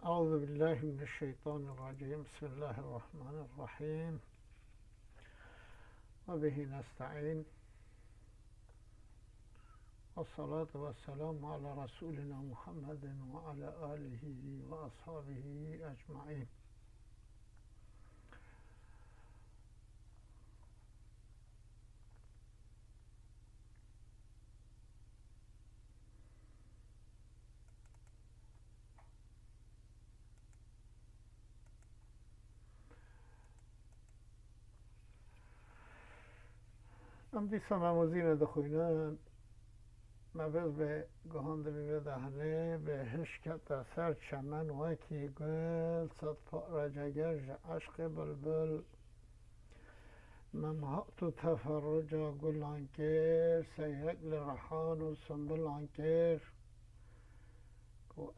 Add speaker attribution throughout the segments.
Speaker 1: أعوذ بالله من الشيطان الرجيم. بسم الله الرحمن الرحيم، وبه نستعين، والصلاة والسلام على رسولنا محمد وعلى آله وأصحابه أجمعين. ام دیسا مموزین دخوینن مبز به گهاند بیوه دهنه به هشکت سر چمن وکی گل صد رجگر عشق بلبل ممحق تفرجا گلانکر سیرک لرحان و سنبلانکر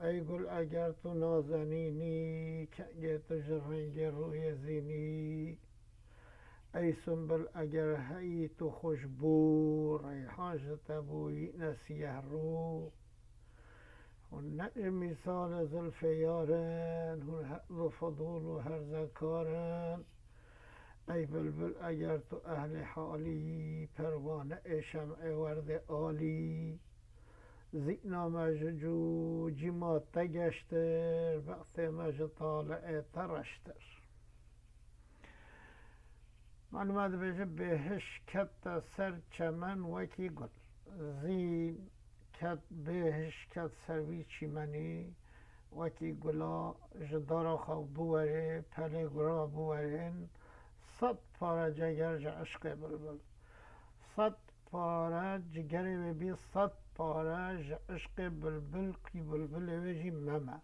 Speaker 1: ای گل اگر تو نازنینی کنگ تو رنگ روی زینی ای سنبل اگر هی تو خوشبو ریحان تبوی نسیه رو هون نجم مثال زلف یارن هون حق و فضول و هرزکارن ای بلبل اگر تو اهل حالی پروانه شمع ورد عالی زینا مججو جیما تگشتر وقت مج طالع ترشتر من اومده بشه بهش کت سر چمن وکی گل زین کت بهش کت سروی چیمنی وکی گلا جدارا خواب بواره پله گرا بوارن صد پاره جگر عشق بلبل صد پاره جگری ببی صد پاره عشق بلبل کی بلبل ویجی ممه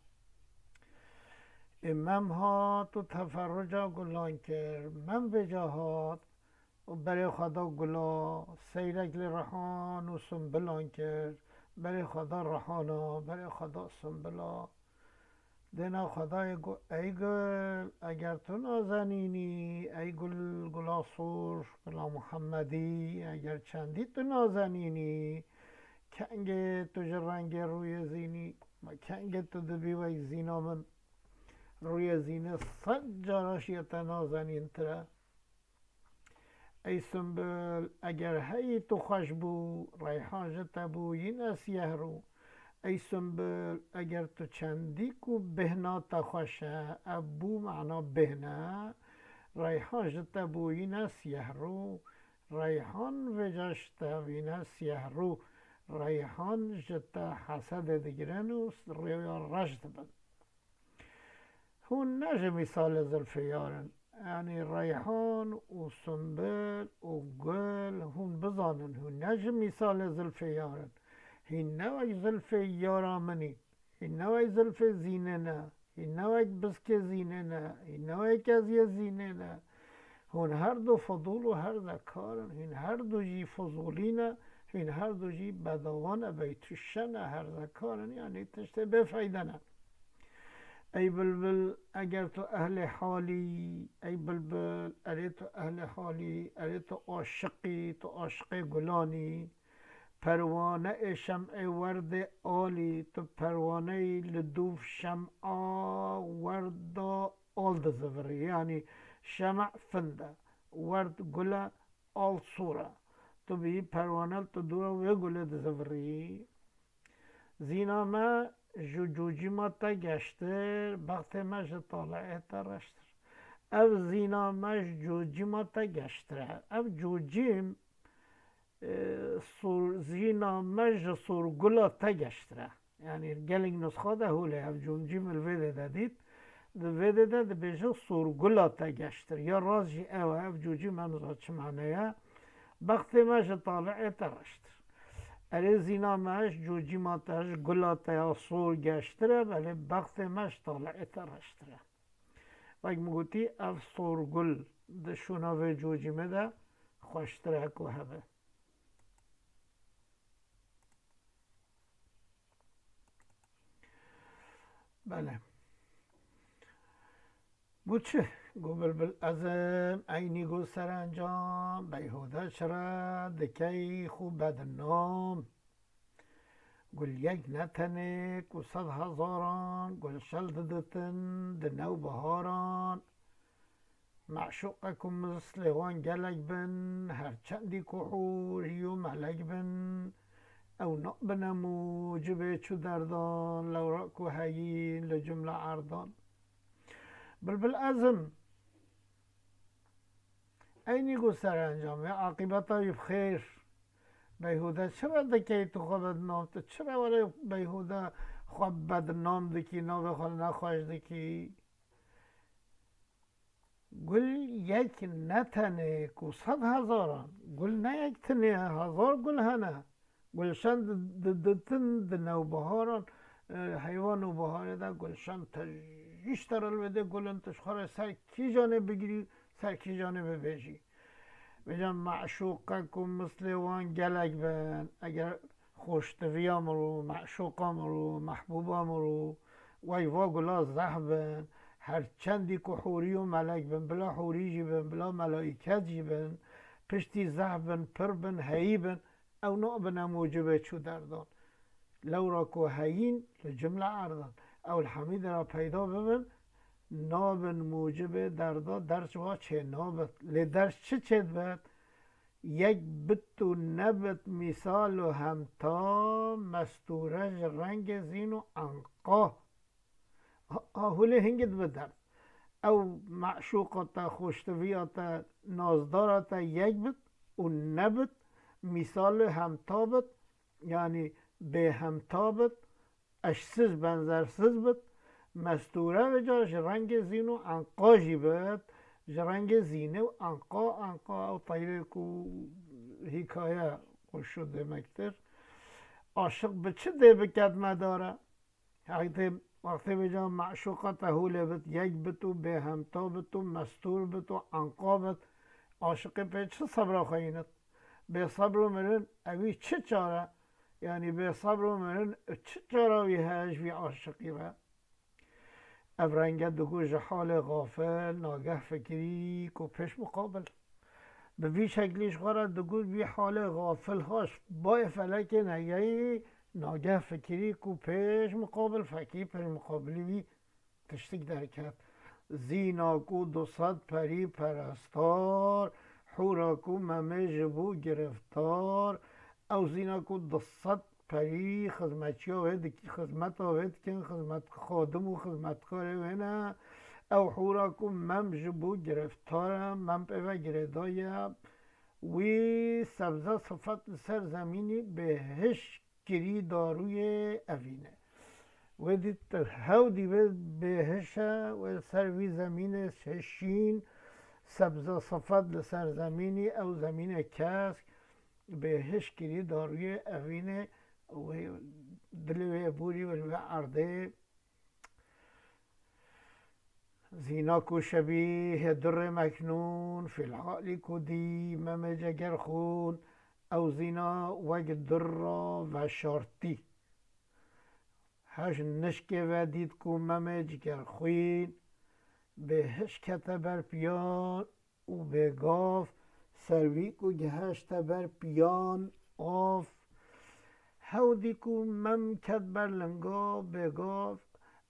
Speaker 1: امم ها تو تفرجا گلان کرد من به جهات و برای خدا گلا سیرک لرحان و سنبلان کرد برای خدا رحانا برای خدا سنبلا دینا خدای گو ای گل اگر تو نازنینی ای گل گلا سرخ بلا محمدی اگر چندی تو نازنینی کنگ تو رنگ روی زینی کنگ تو دبی وی زینا من روی زینه صد جاراش نازنین تره ای سنبل اگر هی تو خوش بو ریحان جتا بوی نسیه رو ای سنبل اگر تو چندی کو بهنا تا خوشه ابو معنا بهنه ریحان جتا بوی نسیه رو ریحان وجشتا بی نسیه رو ریحان جتا حسد دیگرن و ریان رشد بند هون نجم مثال زلف یارن یعنی ریحان و سنبل و گل هون بزانن هون نجم مثال زلف یارن هین نوک زلف یارا منی هین نوک زلف زینه نه هین نوک بسک زینه نه هین نوک از یه زینه نه هون هر دو فضول و هر ذکارن هین هر دو جی فضولینه هین هر دو جی بدوان بیتوشن هر ذکارن یعنی تشته بفیدنه ای بلبل اگر تو اهل حالی ای بلبل اره تو اهل حالی اره تو عاشقی تو عاشق گلانی پروانه شمع ورد عالی تو پروانه لدوف شمعا ورد آل زفری یعنی شمع فنده ورد گله آل صوره تو بی پروانه تو دوره و گله زفری زینامه جوجی ما تا گشتر وقت مش طالعه ترشتر او زینامش جوجی ما تا گشتره او جوجیم زینامش سورگلا تا گشتره یعنی گلنگ نسخه ده هوله او جوجیم الویده دادید ده ویده ده بیشه سورگلا تا گشتر یا رازی او جوجی منظور چه معنیه وقت مش طالعه ترشتر اره زینا مش جوجی ماتش گلاته یا سور گشتره ولی بخت مش طالعه ترشتره و اگه مگوتی اف سور گل ده شوناوه جوجی مده خوشتره که هبه بله گو چه؟ گو بلبل ازم اینی گو سرانجام بیهوده چرا دکی خوب بدنام گل یک نتنه کو صد هزاران گل شل ددتن دنو بهاران معشوقکم مثل وان گلک بن هر چندی که حوری و ملک بن او نقبن موجب چو دردان لو راکو هیین لجمله عردان بلبل ازم اینی گو سرانجام عاقبت های بخیر بیهوده چرا دکی تو خواه بدنام تو چرا ولی بیهوده خواه بدنام دکی ناو خال نخواهش دکی گل یک نتنه کو صد هزاران گل نه یک تنه هزار گل هنه گلشن دتن د نوبهاران حیوان نوبهاره ده گلشن تجیش ترال بده گلن تشخار سر کی جانه بگیری سر کی جانه ببیجی بجام معشوقکم مثل وان گلک بن اگر خوشتویام رو معشوقام رو محبوبام رو وای وا گلا زهبن هر چندی که حوری و ملک بن بلا حوری جی بن بلا ملائکت جی بن پشتی زهبن پر بن هی بن او نقبن موجبه چو دردان لو را که هیین لجمله عردان او الحمید را پیدا ببن نابن موجب دردا درس وا چه نابت لدرس چه چید بد یک بت و نبت مثال و همتا مستورج رنگ زین و انقا آهوله هنگت بدرد او معشوقاتا خوشتویاتا نازداراتا یک بت و نبت مثال همتابت یعنی به همتابت اشسز بنظرسز بت مستوره و جاش رنگ زین و انقاجی بد رنگ زینه و انقا و طیره کو حکایه خوش شده مکتر عاشق به چه ده بکد مداره وقتی بجا معشوقت هوله بت یک بتو به همتابت و مستور بت و انقا بت عاشق به چه صبر خواهینت به صبر مرن اوی چه چاره یعنی به صبر مرن چه چاره وی هش وی عاشقی را افرنگه دگو جحال غافل ناگه فکری کو پیش مقابل به وی شکلیش خوره دگو وی حال غافل هاش با فلک نگهی ناگه فکری کو پیش مقابل فکی پر مقابلی وی تشتک درکت زینا کو 200 پری پرستار حورا کو ممه جبو گرفتار او زینا کو 200 پری خدمتچی ها وید خدمت ها وید کن خدمت خادم و خدمتکار وینه او حورا کو مم جبو گرفتارم مم پیوه گردایم وی سبزه صفت سر زمینی بهش گری داروی اوینه و دید هودی بهشه و سر وی زمین شین سبزه صفت لسر زمینی او زمین کسک بهش گری داروی اوینه و دلوی بوری و عرضه زینا کو شبیه در مکنون فی الحالی کو دی مم جگر خون او زینا وگ در و شارتی هش نشکه و دید کو مم جگر خوین بهش کته بر پیان او بگاف سروی کو گهشت بر پیان آف هودی کو مم کد بر لنگا بگاف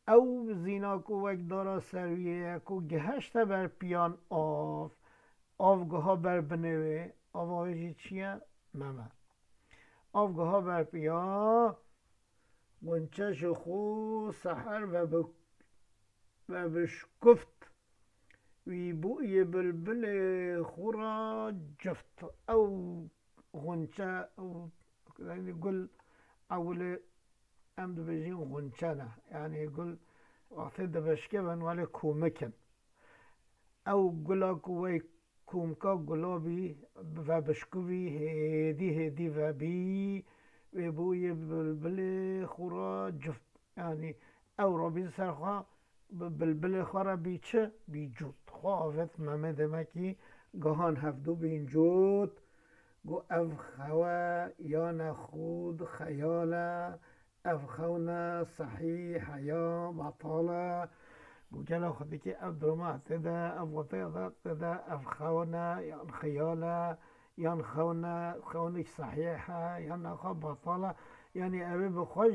Speaker 1: او زینا کو وک دارا سرویه کو گهشت بر پیان آف آفگاه بر بنوه آواجی چیه؟ ممه آفگاه بر پیان گنچش خو سحر و بشکفت وی بوی بلبل خورا جفت او غنچه او یعنی گل اول ام دو بجین غنچه نه یعنی گل وقتی دبشکه بن ولی کومکن او گلا کوی کومکا گلابی و بشکوی هدی و بی و بوی بلبل خورا جفت یعنی او را بی سرخوا بلبل خورا بی چه؟ بی جود خواهد ممه دمکی گهان هفدو بین جود گو اف خوا یا نخود خیاله اف خونه صحیح یا بطاله گو گلا خودی که اف درمات ده اف وطیقات ده اف خونه یا خیاله یا خونه صحیحه یا نخوا بطاله یعنی اوی به خوش